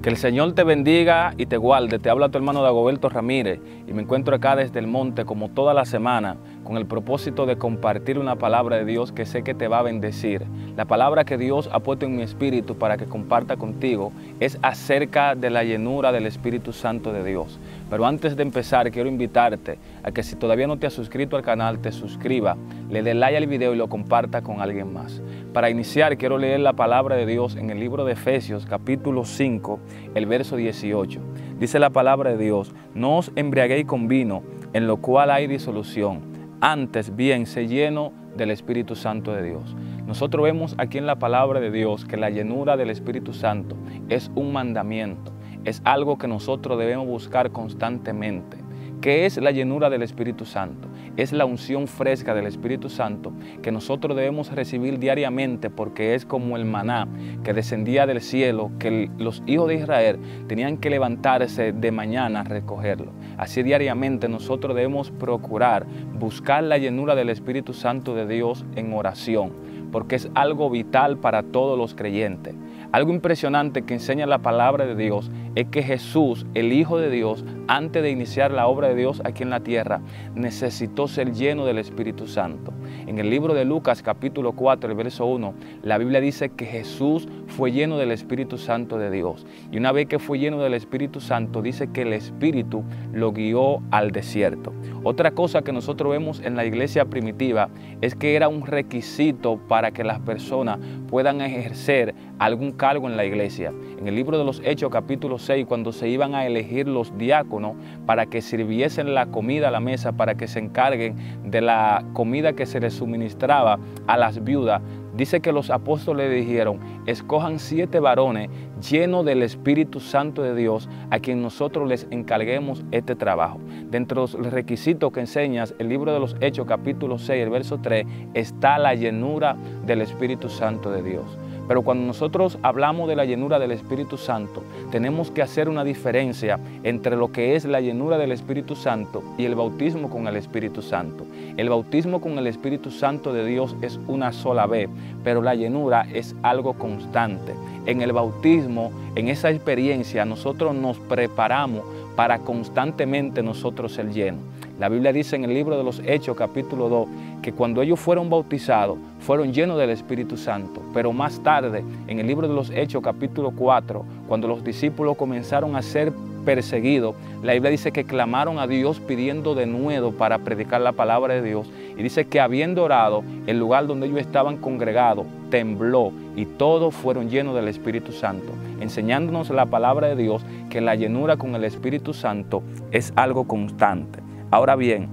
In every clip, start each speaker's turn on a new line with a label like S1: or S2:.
S1: Que el Señor te bendiga y te guarde. Te habla tu hermano Dagoberto Ramírez y me encuentro acá desde el monte como toda la semana con el propósito de compartir una palabra de Dios que sé que te va a bendecir. La palabra que Dios ha puesto en mi espíritu para que comparta contigo es acerca de la llenura del Espíritu Santo de Dios. Pero antes de empezar quiero invitarte a que si todavía no te has suscrito al canal te suscriba, le dé like al video y lo comparta con alguien más. Para iniciar quiero leer la palabra de Dios en el libro de Efesios capítulo 5, el verso 18. Dice la palabra de Dios: no os embriaguéis con vino, en lo cual hay disolución, antes bien sé lleno del Espíritu Santo de Dios. Nosotros vemos aquí en la palabra de Dios que la llenura del Espíritu Santo es un mandamiento, es algo que nosotros debemos buscar constantemente. ¿Qué es la llenura del Espíritu Santo? Es la unción fresca del Espíritu Santo que nosotros debemos recibir diariamente, porque es como el maná que descendía del cielo, que los hijos de Israel tenían que levantarse de mañana a recogerlo. Así diariamente nosotros debemos procurar buscar la llenura del Espíritu Santo de Dios en oración, porque es algo vital para todos los creyentes. Algo impresionante que enseña la palabra de Dios es que Jesús, el Hijo de Dios, antes de iniciar la obra de Dios aquí en la tierra, necesitó ser lleno del Espíritu Santo. En el libro de Lucas capítulo 4, el verso 1, la Biblia dice que Jesús fue lleno del Espíritu Santo de Dios. Y una vez que fue lleno del Espíritu Santo, dice que el Espíritu lo guió al desierto. Otra cosa que nosotros vemos en la iglesia primitiva es que era un requisito para que las personas puedan ejercer algún cargo en la iglesia. En el libro de los Hechos capítulo 6, cuando se iban a elegir los diáconos para que sirviesen la comida a la mesa, para que se encarguen de la comida que se les suministraba a las viudas, dice que los apóstoles dijeron: escojan 7 varones llenos del Espíritu Santo de Dios a quien nosotros les encarguemos este trabajo. Dentro de los requisitos que enseñas el libro de los Hechos capítulo 6, el verso 3, está la llenura del Espíritu Santo de Dios. Pero cuando nosotros hablamos de la llenura del Espíritu Santo, tenemos que hacer una diferencia entre lo que es la llenura del Espíritu Santo y el bautismo con el Espíritu Santo. El bautismo con el Espíritu Santo de Dios es una sola vez, pero la llenura es algo constante. En el bautismo, en esa experiencia, nosotros nos preparamos para constantemente nosotros ser llenos. La Biblia dice en el libro de los Hechos capítulo 2 que cuando ellos fueron bautizados fueron llenos del Espíritu Santo, pero más tarde en el libro de los Hechos capítulo 4, cuando los discípulos comenzaron a ser perseguidos, la Biblia dice que clamaron a Dios pidiendo de nuevo para predicar la palabra de Dios, y dice que habiendo orado, el lugar donde ellos estaban congregados tembló y todos fueron llenos del Espíritu Santo, enseñándonos la palabra de Dios que la llenura con el Espíritu Santo es algo constante. Ahora bien,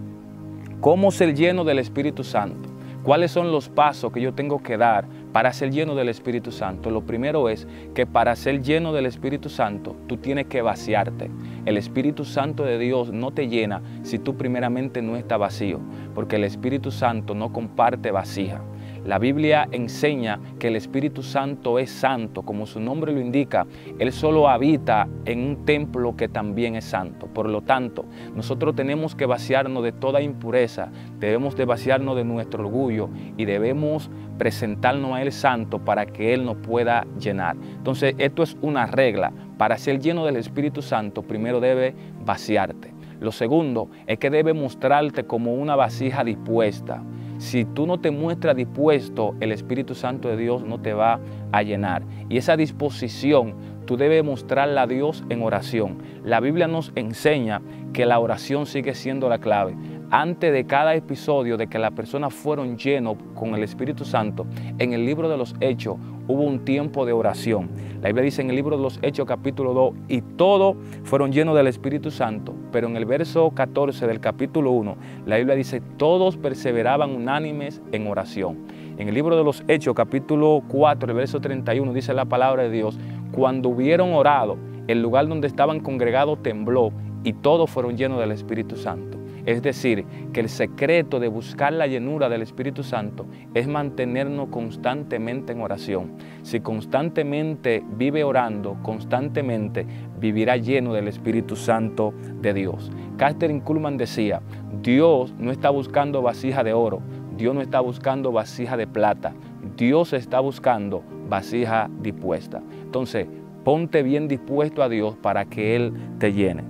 S1: ¿cómo ser lleno del Espíritu Santo? ¿Cuáles son los pasos que yo tengo que dar para ser lleno del Espíritu Santo? Lo primero es que para ser lleno del Espíritu Santo, tú tienes que vaciarte. El Espíritu Santo de Dios no te llena si tú primeramente no estás vacío, porque el Espíritu Santo no comparte vasija. La Biblia enseña que el Espíritu Santo es santo, como su nombre lo indica. Él solo habita en un templo que también es santo. Por lo tanto, nosotros tenemos que vaciarnos de toda impureza, debemos de vaciarnos de nuestro orgullo y debemos presentarnos a Él santo para que Él nos pueda llenar. Entonces, esto es una regla. Para ser lleno del Espíritu Santo, primero debe vaciarte. Lo segundo es que debe mostrarte como una vasija dispuesta. Si tú no te muestras dispuesto, el Espíritu Santo de Dios no te va a llenar. Y esa disposición tú debes mostrarla a Dios en oración. La Biblia nos enseña que la oración sigue siendo la clave. Antes de cada episodio de que las personas fueron llenos con el Espíritu Santo, en el libro de los Hechos hubo un tiempo de oración. La Biblia dice en el libro de los Hechos capítulo 2, y todos fueron llenos del Espíritu Santo. Pero en el verso 14 del capítulo 1, la Biblia dice: todos perseveraban unánimes en oración. En el libro de los Hechos capítulo 4, el verso 31, dice la palabra de Dios: cuando hubieron orado, el lugar donde estaban congregados tembló y todos fueron llenos del Espíritu Santo. Es decir, que el secreto de buscar la llenura del Espíritu Santo es mantenernos constantemente en oración. Si constantemente vive orando, constantemente vivirá lleno del Espíritu Santo de Dios. Kathryn Kuhlman decía: Dios no está buscando vasija de oro, Dios no está buscando vasija de plata, Dios está buscando vasija dispuesta. Entonces, Ponte bien dispuesto a Dios para que Él te llene.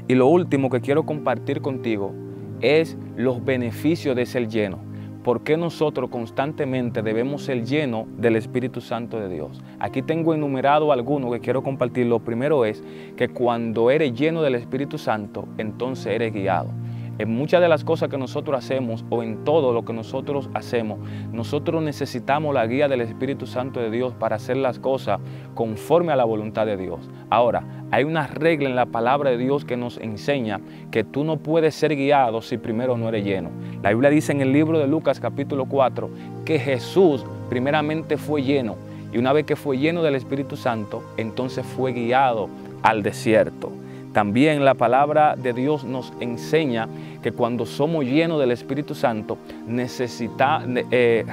S1: Y lo último que quiero compartir contigo es los beneficios de ser lleno. ¿Por qué nosotros constantemente debemos ser llenos del Espíritu Santo de Dios? Aquí tengo enumerado algunos que quiero compartir. Lo primero es que cuando eres lleno del Espíritu Santo, entonces eres guiado. En muchas de las cosas que nosotros hacemos o en todo lo que nosotros hacemos, nosotros necesitamos la guía del Espíritu Santo de Dios para hacer las cosas conforme a la voluntad de Dios. Ahora, hay una regla en la palabra de Dios que nos enseña que tú no puedes ser guiado si primero no eres lleno. La Biblia dice en el libro de Lucas capítulo 4 que Jesús primeramente fue lleno y una vez que fue lleno del Espíritu Santo, entonces fue guiado al desierto. También la palabra de Dios nos enseña que cuando somos llenos del Espíritu Santo,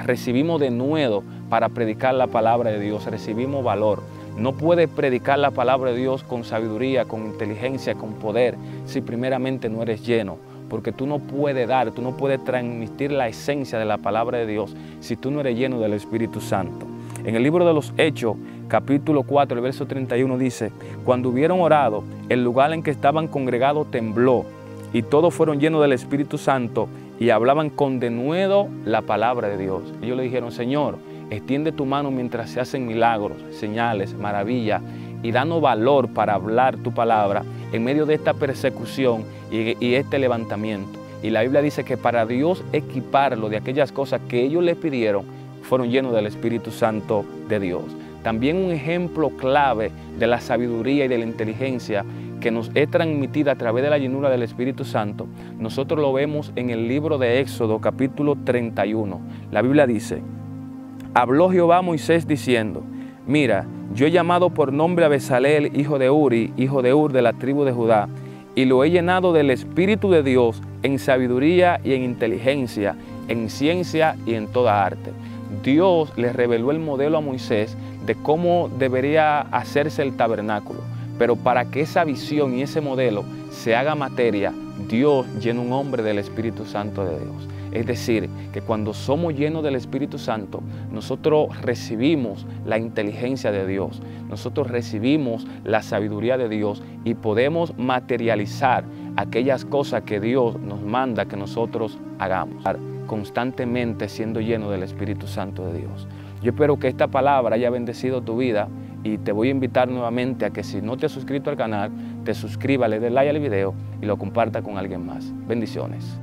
S1: recibimos de nuevo para predicar la palabra de Dios, recibimos valor. No puedes predicar la palabra de Dios con sabiduría, con inteligencia, con poder, si primeramente no eres lleno. Porque tú no puedes tú no puedes transmitir la esencia de la palabra de Dios si tú no eres lleno del Espíritu Santo. En el libro de los Hechos, capítulo 4, el verso 31 dice: cuando hubieron orado, el lugar en que estaban congregados tembló, y todos fueron llenos del Espíritu Santo y hablaban con denuedo la palabra de Dios. Ellos le dijeron: Señor, extiende tu mano mientras se hacen milagros, señales, maravillas, y danos valor para hablar tu palabra en medio de esta persecución y este levantamiento. Y la Biblia dice que para Dios equiparlo de aquellas cosas que ellos le pidieron, fueron llenos del Espíritu Santo de Dios. También un ejemplo clave de la sabiduría y de la inteligencia que nos es transmitida a través de la llenura del Espíritu Santo, nosotros lo vemos en el libro de Éxodo, capítulo 31. La Biblia dice: habló Jehová a Moisés diciendo: mira, yo he llamado por nombre a Bezaleel, hijo de Uri, hijo de Ur, de la tribu de Judá, y lo he llenado del Espíritu de Dios en sabiduría y en inteligencia, en ciencia y en toda arte. Dios le reveló el modelo a Moisés de cómo debería hacerse el tabernáculo. Pero para que esa visión y ese modelo se haga materia, Dios llena un hombre del Espíritu Santo de Dios. Es decir, que cuando somos llenos del Espíritu Santo, nosotros recibimos la inteligencia de Dios, nosotros recibimos la sabiduría de Dios y podemos materializar aquellas cosas que Dios nos manda que nosotros hagamos, constantemente siendo llenos del Espíritu Santo de Dios. Yo espero que esta palabra haya bendecido tu vida y te voy a invitar nuevamente a que si no te has suscrito al canal, te suscribas, le des like al video y lo comparta con alguien más. Bendiciones.